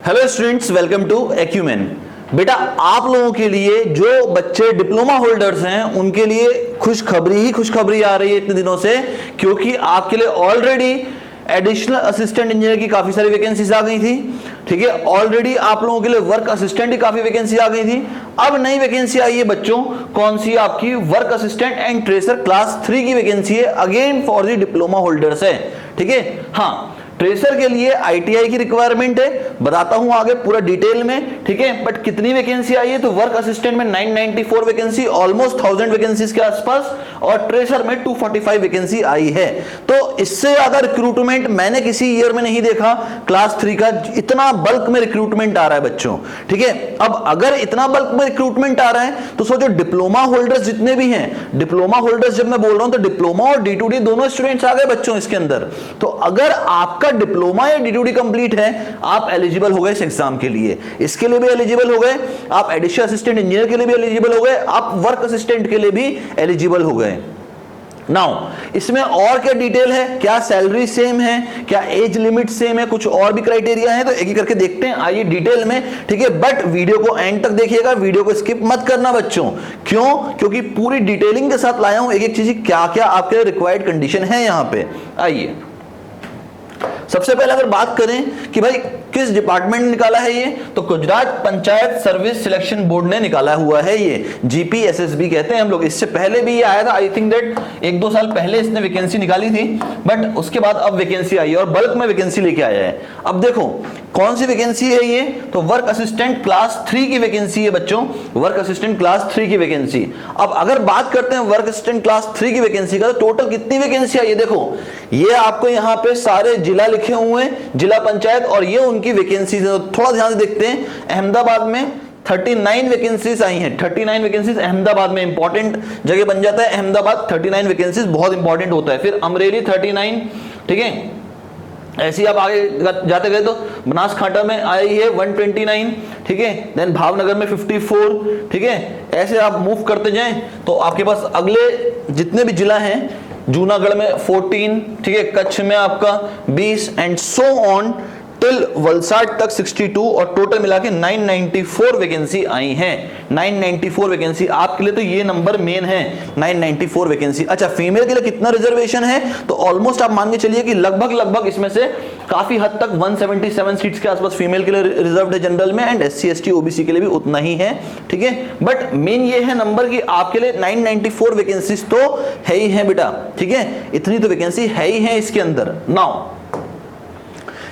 Hello students, welcome to Acumen. बेटा, आप लोगों के लिए जो बच्चे डिप्लोमा होल्डर्स हैं उनके लिए खुशखबरी आ रही है इतने दिनों से, क्योंकि आपके लिए ऑलरेडी एडिशनल असिस्टेंट इंजीनियर की काफी सारी वैकेंसीज आ गई थी। ठीक है, ऑलरेडी आप लोगों के लिए वर्क असिस्टेंट की काफी वैकेंसी आ गई थी। अब नई वैकेंसी आई है बच्चों, कौन सी? आपकी work assistant and tracer class 3 की वैकेंसी है, again for the diploma holders है। ठीक है, हाँ, ट्रेसर के लिए आईटीआई की रिक्वायरमेंट है, बताता हूं आगे पूरा डिटेल में। ठीक है, बट कितनी वैकेंसी आई है? तो वर्क असिस्टेंट में 994 वैकेंसी, ऑलमोस्ट 1000 वैकेंसीज के आसपास, और ट्रेसर में 245 वैकेंसी आई है। तो इससे ज्यादा रिक्रूटमेंट मैंने किसी ईयर में नहीं देखा क्लास 3 का, इतना बल्क में रिक्रूटमेंट आ रहा है बच्चों। ठीक है, अब अगर इतना बल्क में रिक्रूटमेंट आ रहा है तो सोचो डिप्लोमा होल्डर्स जितने भी हैं, डिप्लोमा होल्डर्स जब मैं बोल रहा हूं तो डिप्लोमा और D2D दोनों स्टूडेंट्स आ गए बच्चों इसके अंदर। तो अगर आपका डिप्लोमा या D2D कंप्लीट है, आप एलिजिबल हो गए इस एग्जाम के लिए, इसके लिए भी एलिजिबल हो गए, आप एडिशनल असिस्टेंट इंजीनियर के लिए भी एलिजिबल हो गए, आप वर्क असिस्टेंट के लिए भी एलिजिबल हो गए। नाउ इसमें और क्या डिटेल है? क्या सैलरी सेम है? क्या एज लिमिट सेम है? कुछ और भी क्राइटेरिया है, तो एक एक करके देखते हैं, आइए डिटेल में। ठीक है, बट वीडियो को एंड तक देखिएगा, वीडियो को स्किप मत करना बच्चों। क्यों? क्योंकि पूरी डिटेलिंग के साथ लाया हूं एक एक चीज, क्या क्या आपके रिक्वायर्ड कंडीशन है यहां पे। आइए सबसे पहले अगर बात करें कि भाई किस डिपार्टमेंट ने निकाला है ये, तो Gujarat panchayat service selection board ने निकाला हुआ है ये, GPSSB कहते हैं हम लोग। इससे पहले भी ये आया था, आई थिंक दैट 1-2 साल पहले इसने वैकेंसी निकाली थी, बट उसके बाद अब वैकेंसी आई है और बल्क में वैकेंसी लेके आया है। अब देखो कौन सी वैकेंसी है ये, तो वर्क असिस्टेंट क्लास 3 की वैकेंसी है बच्चों, वर्क असिस्टेंट क्लास 3 की वैकेंसी। अब अगर बात करते हैं वर्क असिस्टेंट क्लास 3 की वैकेंसी का, तो टोटल कितनी वैकेंसी आई है देखो, ये आपको यहाँ पे सारे जिला लिखे हुए हैं, जिला पंचायत, और ये उनकी वैकेंसीज है। तो थोड़ा ध्यान से देखते हैं। अहमदाबाद में 39 वैकेंसीज आई हैं, 39 वैकेंसीज अहमदाबाद में, इंपॉर्टेंट जगह बन जाता है अहमदाबाद। 39 वैकेंसीज बहुत इंपॉर्टेंट होता है। फिर अमरेली 39, ठीक है, ऐसे ही आप आगे जाते गए तो बनासकांठा में आई है 129, ठीक है, देन भावनगर में 54, ठीक है, ऐसे आप मूव करते जाएं तो आपके पास अगले जितने भी जिला हैं, जूनागढ़ में 14, ठीक है, कच्छ में आपका 20 and so on till Valsad तक 62, और टोटल मिला के 994 वैकेंसी आई हैं। 994 वैकेंसी आपके लिए, तो ये नंबर मेन है, 994 वैकेंसी। अच्छा, फीमेल के लिए कितना रिजर्वेशन है, तो ऑलमोस्ट आप मान के चलिए कि लगभग इसमें से काफी हद तक 177 सीट्स के आसपास फीमेल के लिए रिजर्व्ड है जनरल में, एंड SC ST OBC के लिए भी उतना ही है। ठीक है, बट मेन ये है नंबर कि आपके लिए 994 वैकेंसीज तो है ही है बेटा। ठीक है, इतनी तो वैकेंसी है ही है इसके अंदर। नाउ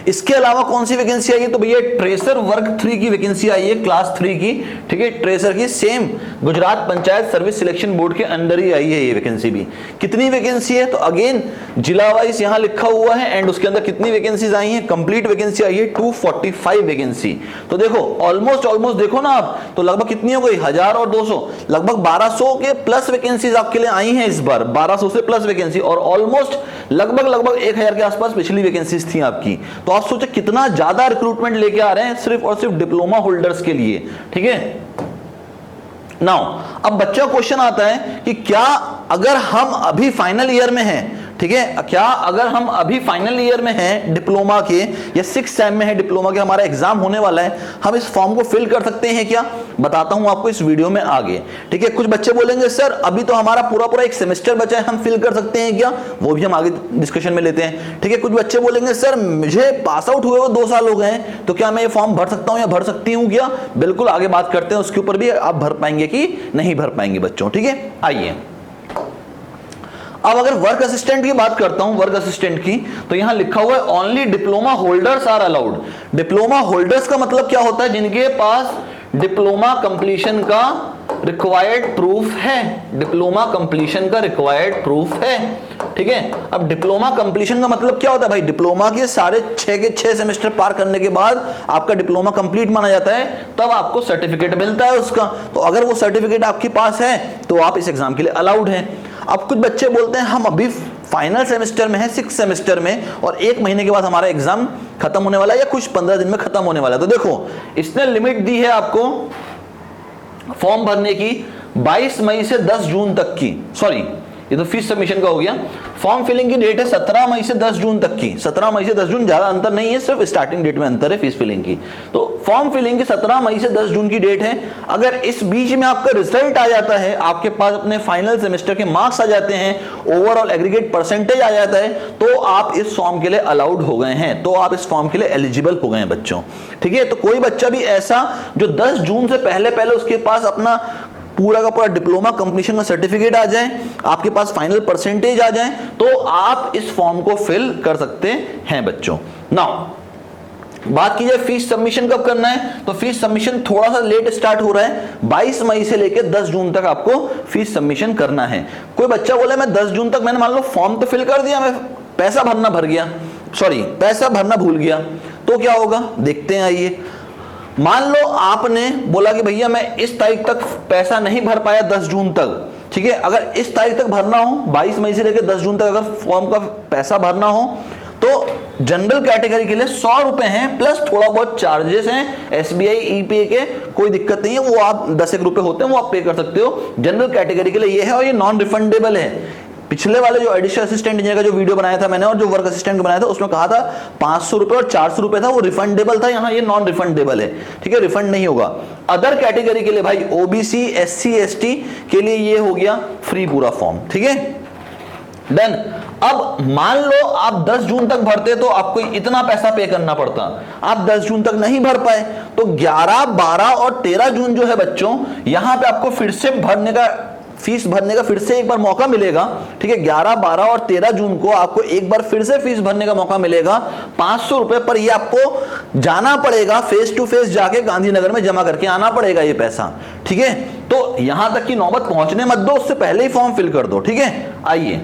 इसके अलावा कौन सी वैकेंसी आई है, तो भैया ट्रेसर वर्क 3 की वैकेंसी आई है, क्लास 3 की। ठीक है, ट्रेसर की same Gujarat panchayat service selection board के अंदर ही आई है ये वैकेंसी भी। कितनी वैकेंसी है, तो अगेन जिला वाइज यहां लिखा हुआ है, एंड उसके अंदर कितनी वैकेंसीज आई हैं, कंप्लीट वैकेंसी आई है 245 वैकेंसी। तो देखो ऑलमोस्ट देखो ना आप, तो लगभग कितनी हो गई, 1000 और 200, लगभग 1200 के प्लस वैकेंसीज आपके लिए आई हैं इस बार, 1200 से प्लस वैकेंसी, और ऑलमोस्ट लगभग 1000 के आसपास पिछली वैकेंसीज थी आपकी। तो आप सोचे कितना ज्यादा रिक्रूटमेंट लेके आ रहे हैं सिर्फ और सिर्फ डिप्लोमा होल्डर्स के लिए। ठीक है, नाउ अब बच्चा क्वेश्चन आता है कि क्या अगर हम अभी फाइनल ईयर में हैं, ठीक है, क्या अगर हम अभी फाइनल ईयर में हैं डिप्लोमा के, या 6th सेम में है डिप्लोमा के, हमारा एग्जाम होने वाला है, हम इस फॉर्म को फिल कर सकते हैं क्या? बताता हूं आपको इस वीडियो में आगे। ठीक है, कुछ बच्चे बोलेंगे सर अभी तो हमारा पूरा एक सेमेस्टर बचा है, हम फिल कर सकते हैं क्या? वो भी हम आगे डिस्कशन में लेते हैं। ठीक है, कुछ बच्चे बोलेंगे सर मुझे पास आउट हुए 2 साल हो गए हैं, तो क्या मैं ये फॉर्म भर सकता हूं या भर सकती हूं क्या? बिल्कुल, आगे बात करते हैं उसके ऊपर भी, आप भर पाएंगे कि नहीं भर पाएंगे बच्चों। ठीक है, आइए अब अगर वर्क असिस्टेंट की बात करता हूं, वर्क असिस्टेंट की, तो यहां लिखा हुआ है only diploma holders are allowed. Diploma holders का मतलब क्या होता है? जिनके पास डिप्लोमा कंप्लीशन का रिक्वायर्ड प्रूफ है, डिप्लोमा कंप्लीशन का रिक्वायर्ड प्रूफ है। ठीक है, अब डिप्लोमा कंप्लीशन का मतलब क्या होता है भाई? डिप्लोमा के सारे 6 सेमेस्टर पार करने के बाद आपका डिप्लोमा कंप्लीट माना जाता है, तब आपको सर्टिफिकेट मिलता है उसका। तो अगर वो सर्टिफिकेट आपके पास है तो आप इस एग्जाम के लिए अलाउड हैं। अब कुछ बच्चे बोलते हैं हम अभी फाइनल सेमेस्टर में है, 6th सेमेस्टर में, और 1 महीने के बाद हमारा एग्जाम खत्म होने वाला है, या कुछ 15 दिन में खत्म होने वाला है। तो देखो इसने लिमिट दी है आपको फॉर्म भरने की 22 मई से 10 जून तक की, सॉरी ये तो फीस सबमिशन का हो गया। फॉर्म फिलिंग की डेट है 17 मई से 10 जून तक की। 17 मई से 10 जून, ज्यादा अंतर नहीं है, सिर्फ स्टार्टिंग डेट में अंतर है फीस फिलिंग की। तो फॉर्म फिलिंग की 17 मई से 10 जून की डेट है। अगर इस बीच में आपका रिजल्ट आ जाता है, आपके पास अपने फाइनल सेमेस्टर के मार्क्स आ जाते हैं, ओवरऑल एग्रीगेट परसेंटेज आ जाता है, तो आप इस फॉर्म के लिए अलाउड हो गए हैं, तो आप इस फॉर्म के लिए एलिजिबल हो गए हैं बच्चों। ठीक है, तो कोई बच्चा भी ऐसा जो 10 जून से पहले पहले उसके पास अपना पूरा का पूरा डिप्लोमा कंप्लीशन का सर्टिफिकेट आ जाए, आपके पास फाइनल परसेंटेज आ जाए, तो आप इस फॉर्म को फिल कर सकते हैं बच्चों। नाउ बात की जाए फीस सबमिशन कब करना है, तो फीस सबमिशन थोड़ा सा लेट स्टार्ट हो रहा है। 22 मई से लेकर 10 जून तक आपको फीस सबमिशन करना है। कोई बच्चा बोले मैं 10 जून तक, मैंने मान लो फॉर्म तो फिल कर दिया, मैं पैसा भरना भूल गया, तो क्या होगा देखते हैं। आइए, मान लो आपने बोला कि भैया मैं इस तारीख तक पैसा नहीं भर पाया 10 जून तक, ठीक है, अगर इस तारीख तक भरना हो, 22 मई से लेकर 10 जून तक अगर फॉर्म का पैसा भरना हो, तो जनरल कैटेगरी के लिए 100 रुपए हैं, प्लस थोड़ा बहुत चार्जेस हैं एसबीआई ईपीए के, कोई दिक्कत नहीं है, वो आप 10 रुपए होते हैं वो आप पे कर सकते हो। जनरल कैटेगरी के लिए ये है, और ये नॉन रिफंडेबल है। पिछले वाले जो एडिशनल असिस्टेंट इंजीनियर का जो वीडियो बनाया था मैंने, और जो वर्क असिस्टेंट बनाया था, उसमें कहा था 500 रुपए और 400 रुपए था, वो रिफंडेबल था, यहाँ ये नॉन रिफंडेबल है। ठीक है, रिफंड नहीं होगा। अदर कैटेगरी के लिए भाई ओबीसी, एससी, एसटी के लिए ये हो गया फ्री पूरा फॉर्म। ठीक है, डन। अब मान लो आप 10 जून तक भरते तो आपको इतना पैसा पे करना पड़ता, आप 10 जून तक नहीं भर पाए, तो 11, 12 और 13 जून जो है बच्चों, यहां पे आपको फिर से फीस भरने का फिर से एक बार मौका मिलेगा। ठीक है, 11, 12 और 13 जून को आपको एक बार फिर से फीस भरने का मौका मिलेगा 500 रुपए पर। ये आपको जाना पड़ेगा, फेस टू फेस जाके गांधीनगर में जमा करके आना पड़ेगा ये पैसा। ठीक है, तो यहां तक की नौबत पहुंचने मत दो, उससे पहले ही फॉर्म फिल कर दो। ठीक है, आइए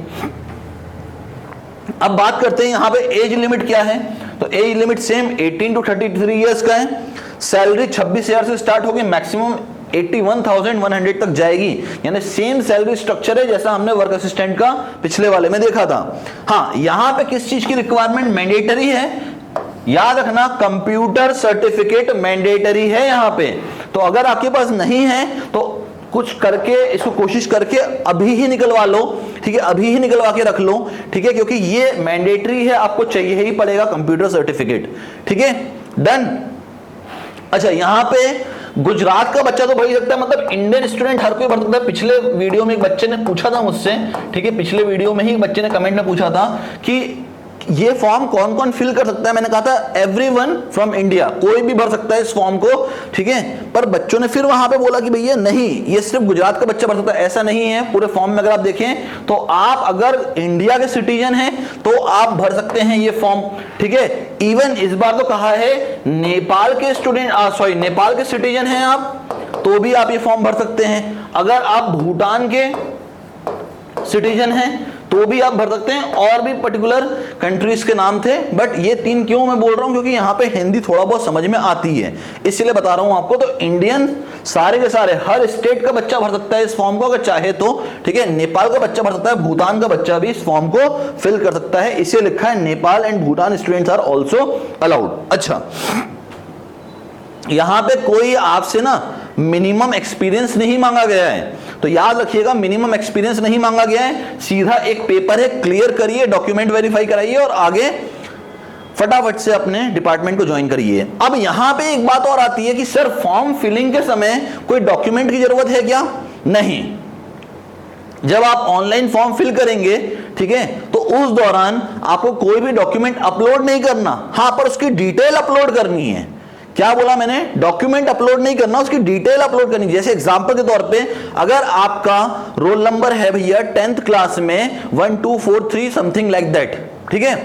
अब बात करते हैं यहां पे एज लिमिट क्या है। तो age limit same 18 to 33 years का है। सैलरी 26,000 से स्टार्ट होगी, मैक्सिमम 81,100 तक जाएगी, यानी सेम सैलरी स्ट्रक्चर है जैसा हमने वर्क असिस्टेंट का पिछले वाले में देखा था। हाँ, यहां पे किस चीज की रिक्वायरमेंट मैंडेटरी है, याद रखना, कंप्यूटर सर्टिफिकेट मैंडेटरी है यहां पे। तो अगर आपके पास नहीं है तो कुछ करके इसको कोशिश करके अभी ही निकलवा लो। ठीक है, अभी ही निकलवा के रख लो। ठीक है, क्योंकि ये मैंडेटरी है, आपको चाहिए ही पड़ेगा कंप्यूटर सर्टिफिकेट। ठीक है, डन। अच्छा, यहां पे गुजरात का बच्चा तो भर सकता है, मतलब इंडियन स्टूडेंट हर कोई भर सकता है। पिछले वीडियो में एक बच्चे ने पूछा था मुझसे, ठीक है, पिछले वीडियो में ही बच्चे ने कमेंट में पूछा था कि ये फॉर्म कौन कौन फिल कर सकता है। मैंने कहा था एवरीवन फ्रॉम इंडिया, कोई भी भर सकता है इस फॉर्म को। ठीक है, पर बच्चों ने फिर वहां पे बोला कि भैया नहीं, ये सिर्फ गुजरात का बच्चा भर सकता है। ऐसा नहीं है, पूरे फॉर्म में अगर आप देखें तो आप अगर इंडिया के सिटीजन हैं तो आप भर सकते हैं ये फॉर्म। ठीक है, इवन इस बार तो कहा है नेपाल के स्टूडेंट, नेपाल के सिटीजन हैं आप तो भी आप ये फॉर्म भर सकते हैं। अगर आप भूटान के सिटीजन हैं तो भी आप भर सकते हैं। और भी पर्टिकुलर कंट्रीज के नाम थे, बट ये 3 क्यों मैं बोल रहा हूं, क्योंकि यहाँ पे हिंदी थोड़ा बहुत समझ में आती है, इसलिए बता रहा हूं आपको। तो इंडियन सारे के सारे, हर स्टेट का बच्चा भर सकता है इस फॉर्म को अगर चाहे तो। ठीक है, नेपाल का बच्चा भर सकता है, भूटान का बच्चा भी इस फॉर्म को फिल कर सकता है। इसे लिखा है Nepal and Bhutan students are also allowed. अच्छा, यहां पे कोई आपसे ना मिनिमम एक्सपीरियंस नहीं मांगा गया है, तो याद रखिएगा मिनिमम एक्सपीरियंस नहीं मांगा गया है। सीधा एक पेपर है, क्लियर करिए, डॉक्यूमेंट वेरीफाई कराइए और आगे फटाफट से अपने डिपार्टमेंट को ज्वाइन करिए। अब यहां पे एक बात और आती है कि सर फॉर्म फिलिंग के समय कोई डॉक्यूमेंट की जरूरत है क्या? नहीं। जब आप ऑनलाइन फॉर्म फिल करेंगे, ठीक है, तो उस दौरान आपको कोई भी डॉक्यूमेंट अपलोड नहीं करना। हां, पर उसकी डिटेल अपलोड करनी है। क्या बोला मैंने? डॉक्यूमेंट अपलोड नहीं करना, उसकी डिटेल अपलोड करनी। जैसे एग्जांपल के तौर पे अगर आपका रोल नंबर है भैया 10th क्लास में 1243 समथिंग लाइक दैट, ठीक है,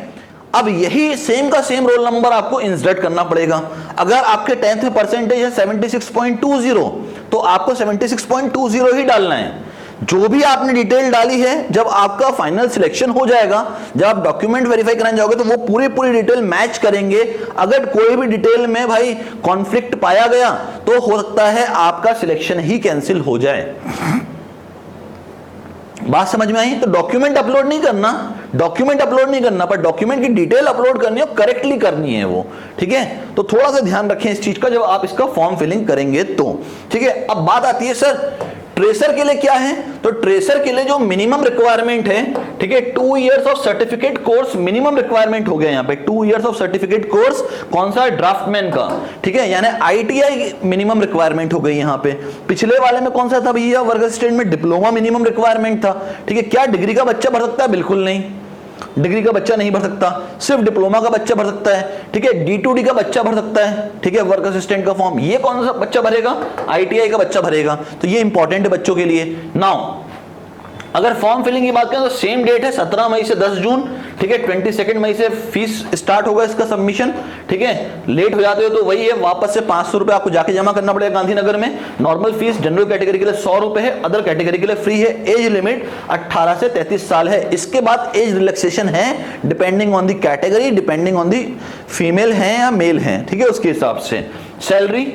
अब यही सेम का सेम रोल नंबर आपको इंसर्ट करना पड़ेगा। अगर आपके 10th में परसेंटेज है 76.20 तो आपको 76.20 ही डालना है। जो भी आपने डिटेल डाली है, जब आपका फाइनल सिलेक्शन हो जाएगा, जब आप डॉक्यूमेंट वेरीफाई कराने जाओगे तो वो पूरी डिटेल मैच करेंगे। अगर कोई भी डिटेल में भाई कॉन्फ्लिक्ट पाया गया तो हो सकता है आपका सिलेक्शन ही कैंसिल हो जाए। बात समझ में आई? तो डॉक्यूमेंट अपलोड नहीं करना, पर डॉक्यूमेंट की डिटेल अपलोड करनी है और करेक्टली करनी है वो। ठीक है, तो थोड़ा सा ध्यान रखें इस चीज का जब आप इसका फॉर्म फिलिंग करेंगे तो। ठीक है, अब बात आती है सर ट्रेसर के लिए क्या है, तो ट्रेसर के लिए जो मिनिमम रिक्वायरमेंट है, ठीक है, 2 years of certificate course minimum requirement हो गया यहाँ पे, 2 इयर्स ऑफ सर्टिफिकेट कोर्स, कौन सा, ड्राफ्टमैन का, ठीक है, यानी आईटीआई मिनिमम रिक्वायरमेंट हो गई यहाँ पे। पिछले वाले में कौन सा था भैया, वर्क असिस्टेंट में डिप्लोमा मिनिमम रिक्वायरमेंट था, ठीक है। क्या डिग्री का बच्चा भर सकता है, बिल्कुल नहीं, डिग्री का बच्चा नहीं भर सकता, सिर्फ डिप्लोमा का बच्चा भर सकता है, ठीक है। D2D का बच्चा भर सकता है, ठीक है, वर्क असिस्टेंट का फॉर्म। ये कौन सा बच्चा भरेगा, आईटीआई का बच्चा भरेगा, तो ये इंपॉर्टेंट है बच्चों के लिए। नाउ अगर फॉर्म फिलिंग की बात करें तो सेम डेट है 17 मई से 10 जून, ठीक है। 22 मई से फीस स्टार्ट होगा इसका सबमिशन, ठीक है। लेट हो जाते हो तो वही है, वापस से 500 रुपए आपको जाके जमा करना पड़ेगा गांधीनगर में। नॉर्मल फीस जनरल कैटेगरी के लिए 100 रुपए है, अदर कैटेगरी के लिए फ्री है। एज लिमिट 18 से 33 साल है। इसके बाद एज रिलैक्सेशन है depending on the category, depending on the female है या मेल है, ठीक है, उसके हिसाब से। सैलरी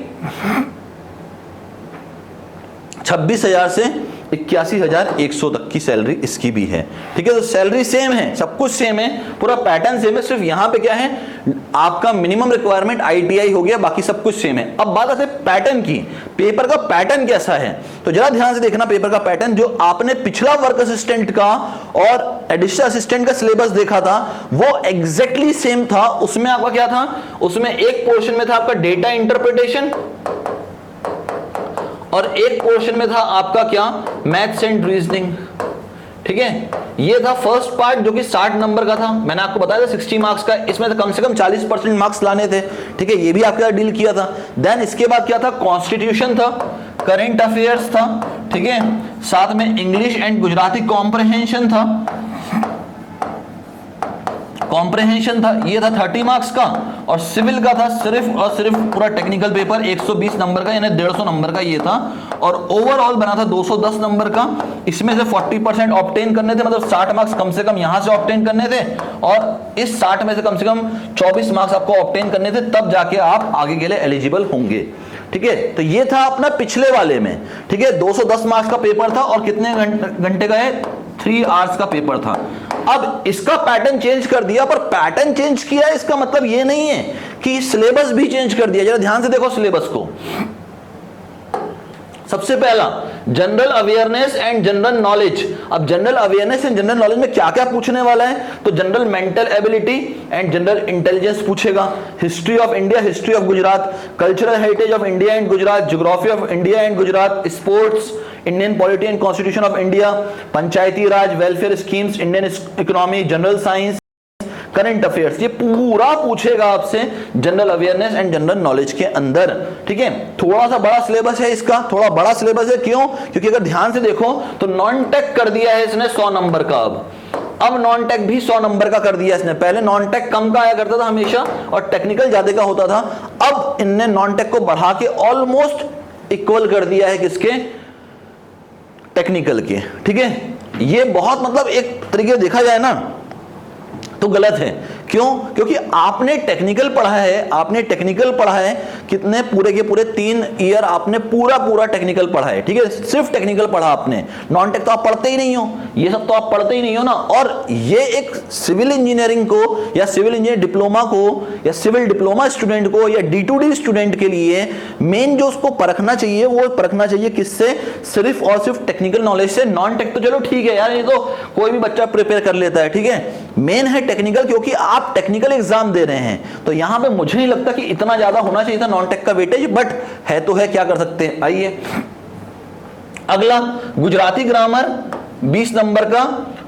26,000 से 81,100 तक की सैलरी इसकी भी है, ठीक है। तो सैलरी सेम है, सब कुछ सेम है, पूरा पैटर्न सेम है, सिर्फ यहां पे क्या है, आपका मिनिमम रिक्वायरमेंट आईटीआई हो गया, बाकी सब कुछ सेम है। अब बात आती है पैटर्न की, पेपर का पैटर्न कैसा है, तो जरा ध्यान से देखना पेपर का पैटर्न। जो आपने पिछला वर्क असिस्टेंट का और एडिशनल असिस्टेंट का सिलेबस देखा था वो एग्जैक्टली सेम था। उसमें आपका क्या था, उसमें एक पोर्शन में था आपका डेटा इंटरप्रिटेशन और एक पोर्शन में था आपका क्या, मैथ्स एंड रीजनिंग, ठीक है। ये था फर्स्ट पार्ट जो कि 60 नंबर का था, मैंने आपको बताया था 60 मार्क्स का, इसमें तो कम से कम 40% मार्क्स लाने थे, ठीक है, ये भी आपके साथ डील किया था। देन इसके बाद क्या था, कॉन्स्टिट्यूशन था, करंट अफेयर्स था, ठीक है, साथ में इंग्लिश एंड गुजराती कॉम्प्रहेंशन था, कॉम्प्रहेंशन था, ये था 30 मार्क्स का। और सिविल का था सिर्फ और सिर्फ पूरा टेक्निकल पेपर 120 नंबर का, यानी 150 नंबर का ये था। और ओवरऑल बना था 210 नंबर का। इसमें से 40% ऑब्टेन करने थे, मतलब 60 मार्क्स कम से कम यहां से ऑब्टेन करने थे, और इस 60 में से कम 24 मार्क्स आपको ऑब्टेन करने थे, तब जाके आप आगे के लिए एलिजिबल होंगे, ठीक है। तो ये था अपना पिछले वाले में, ठीक है, 210 मार्क्स का पेपर था और कितने घंटे का है, 3 आवर्स का पेपर था। अब इसका पैटर्न चेंज कर दिया, पर पैटर्न चेंज किया इसका मतलब ये नहीं है कि सिलेबस भी चेंज कर दिया। जरा ध्यान से देखो सिलेबस को। सबसे पहला general awareness and general knowledge. अब general awareness and general knowledge में क्या क्या पूछने वाला है, तो general mental ability and general intelligence पूछेगा, history of India, history of Gujarat, cultural heritage of India and Gujarat, geography of India and Gujarat, sports, Indian polity and constitution of India, Panchayati Raj, welfare schemes, Indian economy, general science, current affairs. ये पूरा पूछेगा आपसे general awareness and general knowledge के अंदर, ठीक है। थोड़ा सा बड़ा सिलेबस है इसका, थोड़ा बड़ा सिलेबस है, क्यों, क्योंकि अगर ध्यान से देखो तो नॉन टेक कर दिया है इसने 100 नंबर का। अब नॉन टेक भी 100 नंबर का कर दिया इसने। पहले नॉन टेक कम का आया करता था हमेशा और टेक्निकल ज्यादा का होता था, अब इनने नॉन टेक को बढ़ा के ऑलमोस्ट इक्वल कर दिया है किसके, टेक्निकल के, ठीक है। ये बहुत मतलब एक तरीके देखा जाए ना तो गलत है। क्यों, क्योंकि आपने टेक्निकल पढ़ा है, आपने टेक्निकल पढ़ा है कितने, पूरे के पूरे 3 ईयर आपने पूरा टेक्निकल पढ़ा है, ठीक है, सिर्फ टेक्निकल पढ़ा आपने। नॉन टेक तो आप पढ़ते ही नहीं हो, ये सब तो आप पढ़ते ही नहीं हो ना। और ये एक सिविल इंजीनियरिंग को या सिविल इंजीनियर डिप्लोमा को या सिविल डिप्लोमा स्टूडेंट को या D2D स्टूडेंट के लिए मेन जो उसको परखना चाहिए वो परखना चाहिए किससे, सिर्फ और सिर्फ टेक्निकल नॉलेज से। नॉन टेक तो चलो ठीक है यार, ये तो कोई भी बच्चा प्रिपेयर कर लेता है, ठीक है, मेन है टेक्निकल, क्योंकि आप टेक्निकल एग्जाम दे रहे हैं। तो यहां पे मुझे नहीं लगता कि इतना ज्यादा होना चाहिए था नॉन टेक का वेटेज, बट है तो है, क्या कर सकते हैं। आइए अगला, गुजराती ग्रामर 20 नंबर का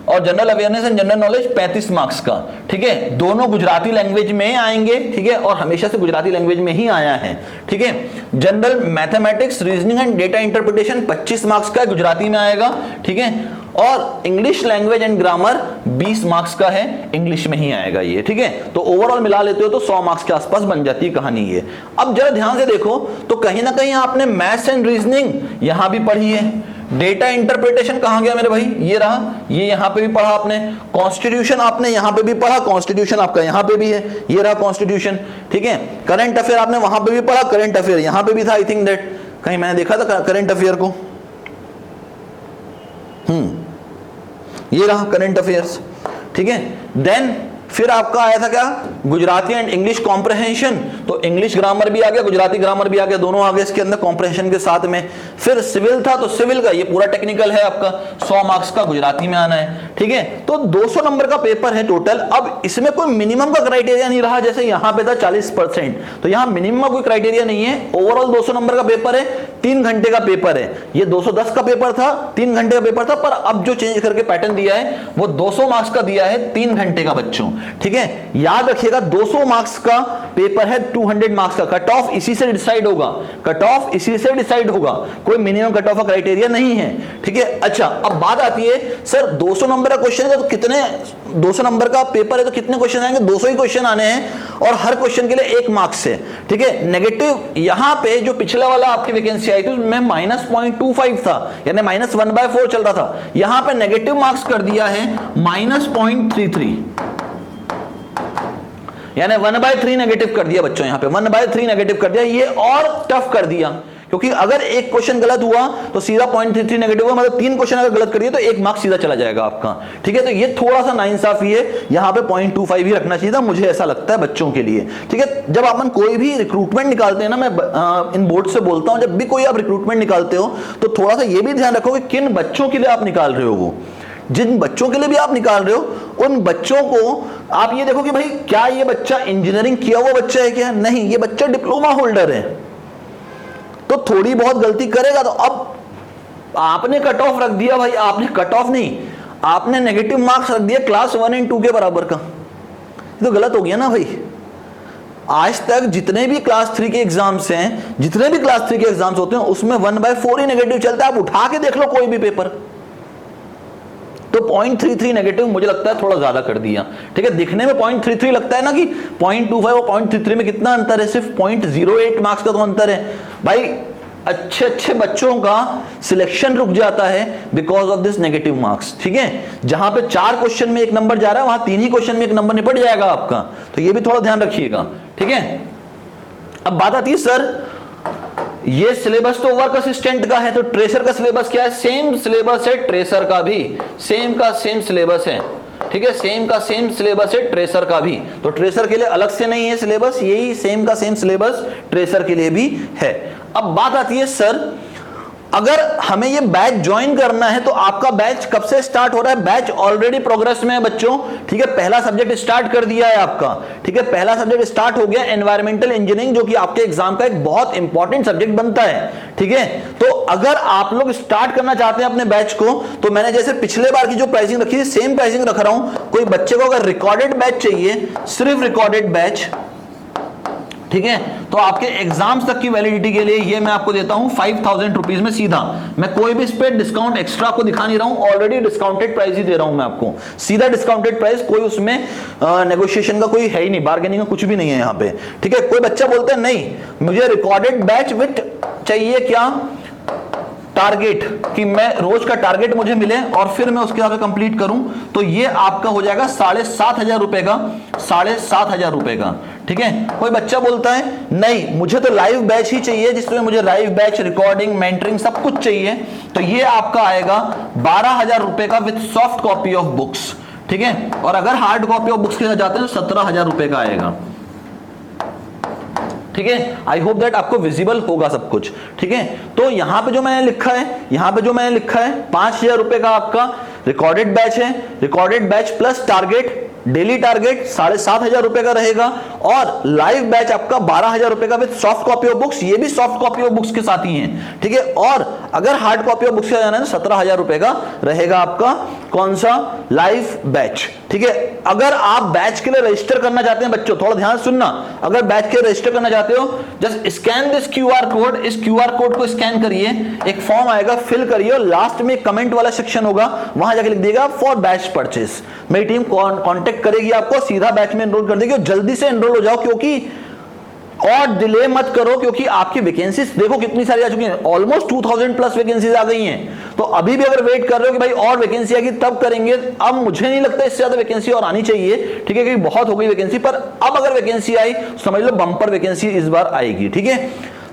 और general awareness and general knowledge 35 marks का, ठीक है। दोनों गुजराती लैंग्वेज में आएंगे, ठीक है, और हमेशा से गुजराती लैंग्वेज में ही आया है, ठीक है। General mathematics, reasoning and data interpretation 25 marks का गुजराती में आएगा, ठीक है। और English language and grammar 20 marks का है, इंग्लिश में ही आएगा ये, ठीक है। तो ओवरऑल मिला लेते हो तो 100 मार्क्स के आसपास बन जाती है कहानी ये। अब जरा ध्यान से देखो तो कहीं ना कहीं आपने मैथ्स एंड रीजनिंग यहां भी पढ़ी है, डेटा इंटरप्रिटेशन कहां गया मेरे भाई, ये रहा, ये यहां पे भी पढ़ा आपने, कॉन्स्टिट्यूशन आपने यहां पे भी पढ़ा, कॉन्स्टिट्यूशन आपका यहां पे भी है, ये रहा कॉन्स्टिट्यूशन, ठीक है। करंट अफेयर आपने वहां पे भी पढ़ा, करंट अफेयर यहां पे भी था, आई थिंक दैट कहीं मैंने देखा था करंट अफेयर को, ये रहा करंट अफेयर्स, ठीक है। देन फिर आपका आया था क्या, गुजराती एंड इंग्लिश कॉम्प्रहेंशन, तो इंग्लिश ग्रामर भी आ गया, गुजराती ग्रामर भी आ गया, दोनों आ गए इसके अंदर कॉम्प्रहेंशन के साथ में। फिर सिविल था, तो सिविल का ये पूरा टेक्निकल है आपका, 100 मार्क्स का गुजराती में आना है, ठीक है। तो 200 नंबर का पेपर है टोटल। अब इसमें कोई मिनिमम का क्राइटेरिया नहीं रहा, जैसे यहां पे था 40%, तो यहां मिनिमम कोई क्राइटेरिया नहीं है। ओवरऑल 200 नंबर का पेपर है, 3 घंटे का पेपर है। ये 210 का पेपर था, 3 घंटे का पेपर था, पर अब जो चेंज करके पैटर्न दिया है वो 200 मार्क्स का दिया है, 3 घंटे का बच्चों, ठीक है। याद रखिएगा 200 मार्क्स का पेपर है, 200 मार्क्स का। कट ऑफ इसी से डिसाइड होगा, कट ऑफ इसी से डिसाइड होगा, कोई मिनिमम कट ऑफ का क्राइटेरिया नहीं है, ठीक है। अच्छा, अब बात आती है सर 200 नंबर का क्वेश्चन है तो कितने, 200 नंबर का पेपर है तो कितने क्वेश्चन आएंगे? 200 ही क्वेश्चन आने हैं और हर क्वेश्चन के लिए 1 मार्क्स है, ठीक है। नेगेटिव यहां पे जो पिछला वाला आपकी वैकेंसी आई थी उसमें -0.25 था, यानी -1/4 चल रहा था। यहां पे नेगेटिव मार्क्स कर दिया है -0.33, यानी 1/3 नेगेटिव कर दिया बच्चों, यहां पे 1/3 नेगेटिव कर दिया। ये और टफ कर दिया, क्योंकि अगर एक क्वेश्चन गलत हुआ तो सीधा 0.33 नेगेटिव हुआ, मतलब 3 क्वेश्चन अगर गलत करिए तो 1 मार्क्स सीधा चला जाएगा आपका, ठीक है। तो ये थोड़ा सा नाइंसाफी है, यहां पे 0.25 ही रखना चाहिए था, मुझे ऐसा लगता है बच्चों के लिए, ठीक है। जब अपन कोई भी रिक्रूटमेंट निकालते हैं ना, मैं इन बोर्ड से बोलता हूं, जब भी कोई आप रिक्रूटमेंट निकालते हो तो थोड़ा सा ये भी ध्यान रखो कि किन बच्चों के लिए आप निकाल रहे हो। वो जिन बच्चों के लिए भी आप निकाल रहे हो उन बच्चों को आप ये देखो कि भाई क्या ये बच्चा इंजीनियरिंग किया हुआ बच्चा है क्या? नहीं, ये बच्चा डिप्लोमा होल्डर है, तो थोड़ी बहुत गलती करेगा। तो अब आपने कट ऑफ रख दिया भाई, आपने कट ऑफ नहीं, आपने नेगेटिव मार्क्स रख दिया क्लास 1 और 2 के बराबर का, तो गलत हो गया ना भाई। आज तक जितने भी क्लास 3 के एग्जाम्स हैं, जितने भी क्लास 3 के एग्जाम्स होते हैं उसमें 1/4 ही नेगेटिव चलता है। आप उठा के देख लो कोई भी पेपर, तो 0.33 नेगेटिव मुझे लगता है थोड़ा ज्यादा कर दिया, ठीक है। दिखने में 0.33 लगता है ना कि 0.25 और 0.33 में कितना अंतर है, सिर्फ 0.08 मार्क्स का तो अंतर है भाई। अच्छे अच्छे बच्चों का सिलेक्शन रुक जाता है because of this negative marks, ठीक है। जहां पे 4 क्वेश्चन में 1 नंबर जा रहा है, वहां 3 ही क्वेश्चन में 1 नंबर निपट जाएगा आपका, तो ये भी थोड़ा ध्यान रखिएगा, ठीक है। अब बात आती है सर ये सिलेबस तो वर्क असिस्टेंट का है, तो ट्रेसर का सिलेबस क्या है? सेम सिलेबस है ट्रेसर का भी, सेम का सेम सिलेबस है, ठीक है। सेम का सेम सिलेबस है ट्रेसर का भी, तो ट्रेसर के लिए अलग से नहीं है सिलेबस, यही सेम का सेम सिलेबस ट्रेसर के लिए भी है। अब बात आती है सर अगर हमें ये बैच ज्वाइन करना है तो आपका बैच कब से स्टार्ट हो रहा है? बैच ऑलरेडी प्रोग्रेस में है बच्चों, ठीक है। पहला सब्जेक्ट स्टार्ट कर दिया है आपका, ठीक है। पहला सब्जेक्ट स्टार्ट हो गया एनवायरमेंटल इंजीनियरिंग, जो कि आपके एग्जाम का एक बहुत इंपॉर्टेंट सब्जेक्ट बनता है, ठीक है। तो अगर आप लोग स्टार्ट करना चाहते हैं अपने बैच को, तो मैंने जैसे पिछले बार की जो प्राइसिंग रखी थी सेम प्राइसिंग रख रहा हूं। कोई बच्चे को अगर रिकॉर्डेड बैच चाहिए, सिर्फ रिकॉर्डेड बैच, ठीक है, तो आपके एग्जाम्स तक की वैलिडिटी के लिए ये मैं आपको देता हूं 5000 रुपीज में सीधा। मैं कोई भी इस पे डिस्काउंट एक्स्ट्रा आपको दिखा नहीं रहा हूं, ऑलरेडी डिस्काउंटेड प्राइस ही दे रहा हूं मैं आपको, सीधा डिस्काउंटेड प्राइस, कोई उसमें नेगोशिएशन का कोई है ही नहीं, बार्गेनिंग का कुछ भी नहीं है यहाँ पे, ठीक है। कोई बच्चा बोलता है नहीं मुझे रिकॉर्डेड बैच विथ चाहिए, क्या टारगेट, कि मैं रोज का टारगेट मुझे मिले और फिर मैं उसके आगे कंप्लीट करूं, तो ये आपका हो जाएगा 7500 रुपए का, 7500 रुपए का, ठीक है। कोई बच्चा बोलता है नहीं मुझे तो लाइव बैच ही चाहिए, जिसमें मुझे लाइव बैच, रिकॉर्डिंग, मेंटरिंग सब कुछ चाहिए, तो ये आपका आएगा 12000 रुपए का with soft copy of books, ठीक है। और अगर हार्ड कॉपी ऑफ बुक्स के साथ जाते हैं तो 17000 रुपए का आएगा, ठीक है। आई होप दैट आपको विजिबल होगा सब कुछ, ठीक है। तो यहां पे जो मैंने लिखा है, यहां पे जो मैंने लिखा है 5000 रुपए का आपका रिकॉर्डेड बैच है, recorded batch plus target, daily target 7500 रुपए का रहेगा, और लाइव बैच आपका 12000 रुपए का with soft copy of books, ये भी सॉफ्ट कॉपी ऑफ बुक्स के साथ ही है, ठीक है। और अगर हार्ड कॉपी ऑफ बुक्स का जाना है तो 17000 रुपए का रहेगा आपका कौन सा लाइव बैच, ठीक है। अगर आप बैच के लिए रजिस्टर करना चाहते हैं बच्चों, थोड़ा ध्यान सुनना, अगर बैच के लिए रजिस्टर करना चाहते हो just scan this QR code, इस क्यूआर कोड को स्कैन करिए, एक फॉर्म आएगा, फिल करिए और लास्ट में कमेंट वाला सेक्शन होगा, वहां जाके लिख देगा फॉर बैच परचेस। मेरी टीम कांटेक्ट करेगी आपको, सीधा बैच में एनरोल कर देगी, जल्दी से एनरोल हो जाओ, क्योंकि और डिले मत करो, क्योंकि आपकी वैकेंसीज देखो कितनी सारी आ चुकी हैं, ऑलमोस्ट 2000 प्लस वैकेंसीज आ गई हैं। तो अभी भी अगर वेट कर रहे हो कि भाई और वैकेंसी आएगी तब करेंगे, अब मुझे नहीं लगता इससे ज्यादा वैकेंसी और आनी चाहिए, ठीक है, क्योंकि बहुत हो गई वैकेंसी। पर अब अगर वैकेंसी आई समझ लो बम्पर वैकेंसी इस बार आएगी, ठीक है।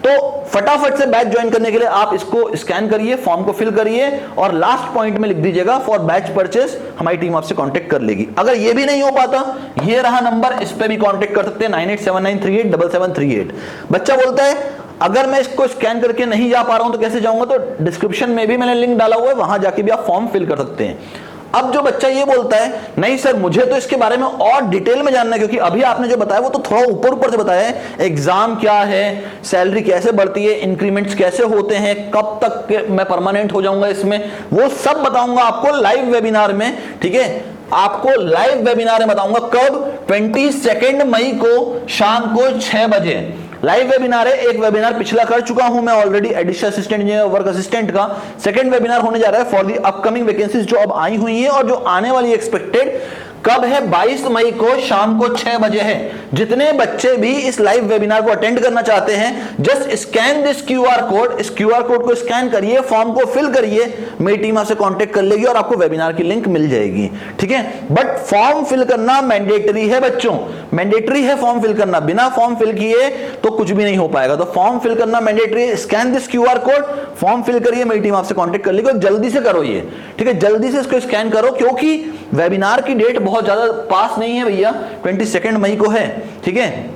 तो फटाफट से बैच ज्वाइन करने के लिए आप इसको स्कैन करिए, फॉर्म को फिल करिए और लास्ट पॉइंट में लिख दीजिएगा फॉर बैच परचेस, हमारी टीम आपसे कांटेक्ट कर लेगी। अगर ये भी नहीं हो पाता, ये रहा नंबर, इस पे भी कांटेक्ट कर सकते हैं 9879387738। बच्चा बोलता है अगर मैं इसको स्कैन करके नहीं जा पा रहा हूं तो कैसे जाऊंगा, तो डिस्क्रिप्शन में भी मैंने लिंक डाला हुआ है, वहां जाके भी आप फॉर्म फिल कर सकते हैं। अब जो बच्चा ये बोलता है नहीं सर मुझे तो इसके बारे में और डिटेल में जानना है, क्योंकि अभी आपने जो बताया वो तो थोड़ा ऊपर ऊपर से बताया है, एग्जाम क्या है, सैलरी कैसे बढ़ती है, इंक्रीमेंट्स कैसे होते हैं, कब तक मैं परमानेंट हो जाऊंगा इसमें, वो सब बताऊंगा आपको लाइव वेबिनार में। ठीक है, आपको लाइव वेबिनार में बताऊंगा कब, 22 मई को शाम को 6 बजे लाइव वेबिनार है। एक वेबिनार पिछला कर चुका हूं मैं already, additional assistant engineer work assistant का। सेकंड वेबिनार होने जा रहा है फॉर दी अपकमिंग वैकेंसीज जो अब आई हुई हैं और जो आने वाली एक्सपेक्टेड कब है, 22 मई को शाम को 6 बजे है। जितने बच्चे भी इस लाइव वेबिनार को अटेंड करना चाहते हैं, just scan this QR code, इस क्यूआर कोड को स्कैन करिए, फॉर्म को फिल करिए, मेरी टीम आपसे कांटेक्ट कर लेगी और आपको वेबिनार की लिंक मिल जाएगी। ठीक है, बट फॉर्म फिल करना मैंडेटरी है बच्चों, मैंडेटरी है फॉर्म फिल करना, बिना फॉर्म फिल किए तो कुछ भी नहीं हो पाएगा। तो फॉर्म फिल करना मैंडेटरी है, scan this QR code, form fill करिए, मेरी टीम आपसे कांटेक्ट कर लेगी। जल्दी से करो ये, ठीक है, जल्दी से इसको स्कैन करो, क्योंकि वेबिनार की डेट बहुत ज्यादा पास नहीं है भैया, 22 मई को है। ठीक है,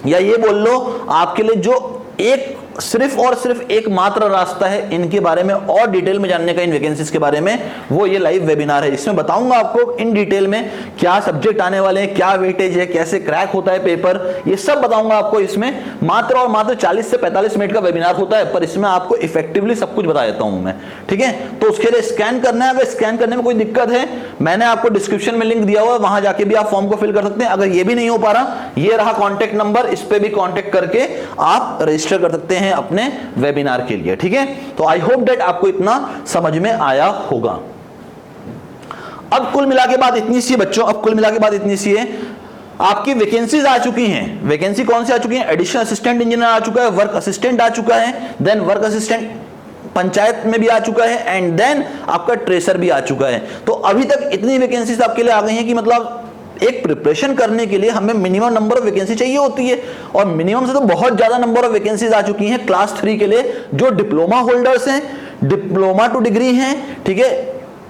या ये बोल लो आपके लिए जो एक सिर्फ और सिर्फ एक मात्र रास्ता है इनके बारे में और डिटेल में जानने का, इन वैकेंसीज के बारे में, वो ये लाइव वेबिनार है। इसमें बताऊंगा आपको इन डिटेल में क्या सब्जेक्ट आने वाले हैं, क्या वेटेज है, कैसे क्रैक होता है पेपर, ये सब बताऊंगा आपको। इसमें मात्र और मात्र 40 से 45 मिनट का वेबिनार होता है, पर इसमें आपको इफेक्टिवली सब कुछ बता देता हूं मैं। ठीक है, तो उसके लिए स्कैन करना है। अगर स्कैन करने में कोई दिक्कत है, मैंने आपको डिस्क्रिप्शन में लिंक दिया हुआ है, वहां जाके भी आप फॉर्म को फिल कर सकते हैं। अगर ये भी नहीं हो पा रहा, ये रहा कॉन्टेक्ट नंबर, इस पे भी कॉन्टेक्ट करके आप रजिस्टर कर सकते हैं अपने वेबिनार के लिए। ठीक है, तो आई होप दैट आपको इतना समझ में आया होगा। अब कुल मिला के बात इतनी सी है बच्चों, अब कुल मिला के बात इतनी सी है, आपकी वैकेंसीज आ चुकी हैं। वैकेंसी कौन सी आ चुकी है, एडिशनल असिस्टेंट इंजीनियर आ चुका है, वर्क असिस्टेंट आ चुका है, देन वर्क असिस्टेंट पंचायत में भी आ चुका है, एंड देन आपका ट्रेसर भी आ चुका है। तो अभी तक इतनी वैकेंसीज आपके लिए आ गई हैं कि मतलब एक प्रिपरेशन करने के लिए हमें मिनिमम नंबर ऑफ वैकेंसी चाहिए होती है, और मिनिमम से तो बहुत ज्यादा नंबर ऑफ वैकेंसीज आ चुकी हैं क्लास 3 के लिए, जो डिप्लोमा होल्डर्स हैं, डिप्लोमा टू डिग्री हैं, ठीक है,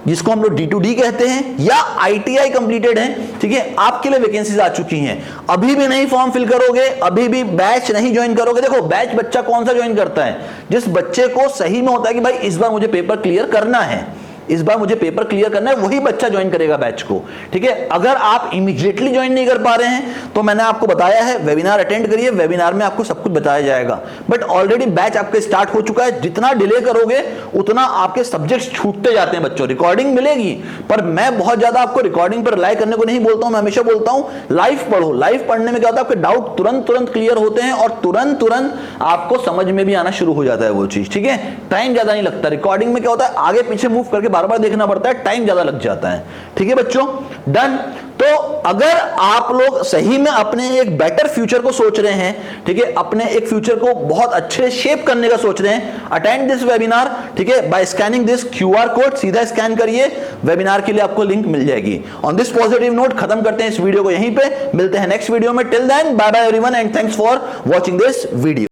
जिसको हम लोग D2D कहते हैं, या ITI कंप्लीटेड हैं। ठीक है, आपके लिए वैकेंसीज आ चुकी हैं। अभी भी नहीं फॉर्म फिल करोगे, अभी भी बैच नहीं ज्वाइन करोगे, देखो बैच बच्चा कौन सा ज्वाइन करता है, जिस बच्चे को सही में होता है कि भाई इस बार मुझे पेपर क्लियर करना है, इस बार मुझे पेपर क्लियर करना है, वही बच्चा ज्वाइन करेगा बैच को। ठीक है, अगर आप इमीडिएटली ज्वाइन नहीं कर पा रहे हैं तो मैंने आपको बताया है वेबिनार अटेंड करिए, वेबिनार में आपको सब कुछ बताया जाएगा। बट ऑलरेडी बैच आपका स्टार्ट हो चुका है, जितना डिले करोगे उतना आपके सब्जेक्ट्स छूटते जाते हैं बच्चों। रिकॉर्डिंग मिलेगी, पर मैं बहुत ज्यादा आपको रिकॉर्डिंग पर रिलाई करने को नहीं बोलता हूं, मैं हमेशा बोलता हूं लाइव पढ़ो। लाइव पढ़ने में क्या होता है, आपके डाउट तुरंत तुरंत क्लियर होते हैं और तुरंत तुरंत आपको समझ में भी आना शुरू हो जाता है वो चीज। ठीक है, टाइम ज्यादा नहीं लगता। रिकॉर्डिंग में क्या होता है, आगे पीछे मूव करके बार बार देखना पड़ता है, टाइम ज्यादा लग जाता है। ठीक है बच्चों, डन। तो अगर आप लोग सही में अपने एक बेटर फ्यूचर को सोच रहे हैं, ठीक है, अपने एक फ्यूचर को बहुत अच्छे शेप करने का सोच रहे हैं, अटेंड दिस वेबिनार। ठीक है, by scanning this QR code, सीधा स्कैन करिए, वेबिनार के लिए आपको लिंक मिल जाएगी। ऑन दिस पॉजिटिव नोट खत्म करते हैं इस वीडियो को यहीं पे, मिलते हैं नेक्स्ट वीडियो में। Till then bye bye everyone and thanks for watching this video.